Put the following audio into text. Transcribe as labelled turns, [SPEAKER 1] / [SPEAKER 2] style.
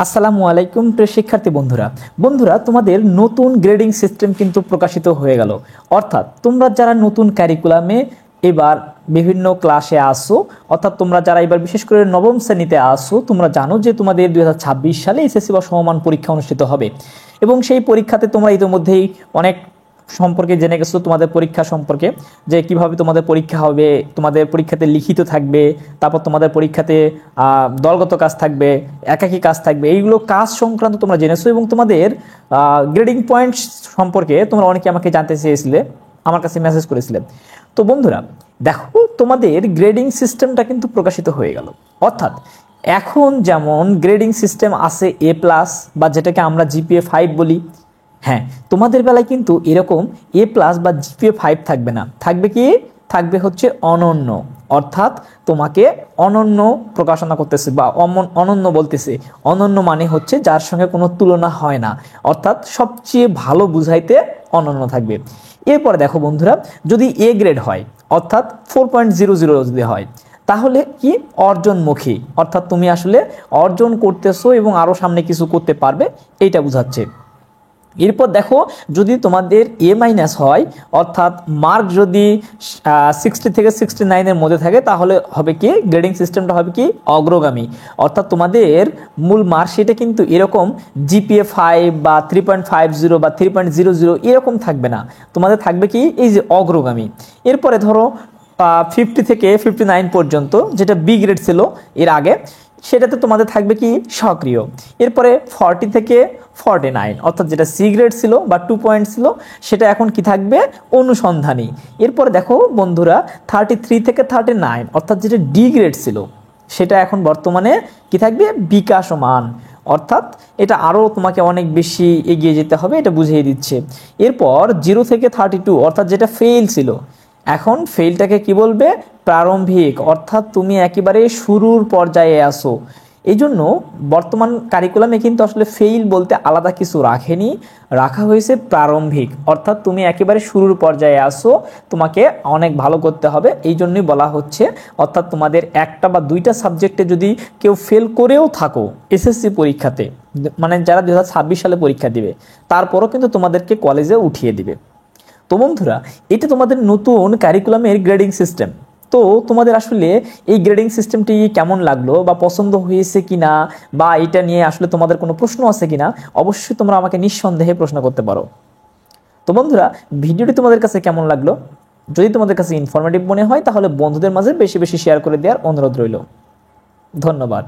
[SPEAKER 1] আসসালামু আলাইকুম প্রিয় শিক্ষার্থী বন্ধুরা তোমাদের নতুন গ্রেডিং সিস্টেম কিন্তু প্রকাশিত হয়ে গেল। অর্থাৎ তোমরা যারা নতুন কারিকুলামে এবার বিভিন্ন ক্লাসে আসো, অর্থাৎ তোমরা যারা এবার বিশেষ করে নবম শ্রেণীতে আসো, তোমরা জানো যে তোমাদের 2026 সালে এসএসসি বা সমমান পরীক্ষা অনুষ্ঠিত হবে এবং সেই পরীক্ষাতে তোমরা ইতিমধ্যেই অনেক সম্পর্কে জেনে গেছো, তোমাদের পরীক্ষা সম্পর্কে যে কিভাবে তোমাদের পরীক্ষা হবে, তোমাদের পরীক্ষাতে লিখিত থাকবে, তারপর তোমাদের পরীক্ষাতে দলগত কাজ থাকবে, একাকী কাজ থাকবে, এইগুলো কাজ সংক্রান্ত তোমরা জেনেছো এবং তোমাদের গ্রেডিং পয়েন্ট সম্পর্কে তোমরা অনেকে আমাকে জানতে চেয়েছিলে, আমার কাছে মেসেজ করেছিলে। তো বন্ধুরা দেখো, তোমাদের গ্রেডিং সিস্টেমটা কিন্তু প্রকাশিত হয়ে গেল। অর্থাৎ এখন যেমন গ্রেডিং সিস্টেম আছে A+ বা যেটাকে আমরা GPA 5 বলি, হ্যাঁ তোমাদের বেলায় কিন্তু এরকম A+ বা GPA 5 থাকবে না, থাকবে কি, থাকবে হচ্ছে অনন্য। অর্থাৎ তোমাকে অনন্য প্রকাশনা করতেছে বা অনন্য বলতেছে। অনন্য মানে হচ্ছে যার সঙ্গে কোনো তুলনা হয় না, অর্থাৎ সবচেয়ে ভালো বুঝাইতে অনন্য থাকবে। এরপরে দেখো বন্ধুরা, যদি A গ্রেড হয় অর্থাৎ 4.00 যদি হয় তাহলে কি অর্জনমুখী, অর্থাৎ তুমি আসলে অর্জন করতেছো এবং আরও সামনে কিছু করতে পারবে, এইটা বোঝাচ্ছে। এরপর দেখো, যদি তোমাদের A- হয় অর্থাৎ মার্ক যদি 60 থেকে 69-এর মধ্যে থাকে তাহলে হবে কি, গ্রেডিং সিস্টেমটা হবে কি অগ্রগামী। অর্থাৎ তোমাদের মূল মার্কশিটে কিন্তু এরকম GPA 5 বা 3.50 বা 3.00 এরকম থাকবে না, তোমাদের থাকবে কি এই যে অগ্রগামী। এরপরে ধরো 50 থেকে 59 পর্যন্ত যেটা B গ্রেড ছিল এর আগে, সেটাতে তোমাদের থাকবে কি সক্রিয়। এরপরে 40 থেকে 49 অর্থাৎ যেটা C গ্রেড ছিল বা 2 পয়েন্ট ছিল সেটা এখন কি থাকবে অনুসন্ধানী। এরপরে দেখো বন্ধুরা, 33 থেকে 39 অর্থাৎ যেটা D গ্রেড ছিল সেটা এখন বর্তমানে কি থাকবে বিকাশমান। অর্থাৎ এটা আরও তোমাকে অনেক বেশি এগিয়ে যেতে হবে, এটা বুঝিয়ে দিচ্ছে। এরপর 0 থেকে 32 অর্থাৎ যেটা ফেল ছিল, এখন ফেলটাকে কি বলবে প্রারম্ভিক, অর্থাৎ তুমি একেবারে শুরুর পর্যায়ে আসো। এই জন্য বর্তমান কারিকুলামে কিন্তু আসলে ফেইল বলতে আলাদা কিছু রাখেনি, রাখা হয়েছে প্রারম্ভিক, অর্থাৎ তুমি একেবারে শুরুর পর্যায়ে আসো, তোমাকে অনেক ভালো করতে হবে, এই জন্যই বলা হচ্ছে। অর্থাৎ তোমাদের একটা বা দুইটা সাবজেক্টে যদি কেউ ফেল করেও থাকো এসএসসি পরীক্ষাতে, মানে যারা 2026 সালে পরীক্ষা দিবে, তারপরও কিন্তু তোমাদেরকে কলেজে উঠিয়ে দিবে। তো বন্ধুরা, এটা তোমাদের নতুন কারিকুলামের গ্রেডিং সিস্টেম। তো তোমাদের আসলে এই গ্রেডিং সিস্টেমটি কেমন লাগলো বা পছন্দ হয়েছে কিনা, বা এটা নিয়ে আসলে তোমাদের কোনো প্রশ্ন আছে কিনা, অবশ্যই তোমরা আমাকে নিঃসন্দেহে প্রশ্ন করতে পারো। তো বন্ধুরা, ভিডিওটি তোমাদের কাছে কেমন লাগলো? যদি তোমাদের কাছে ইনফরমেটিভ মনে হয় তাহলে বন্ধুদের মাঝে বেশি বেশি শেয়ার করে দেওয়ার অনুরোধ রইল। ধন্যবাদ।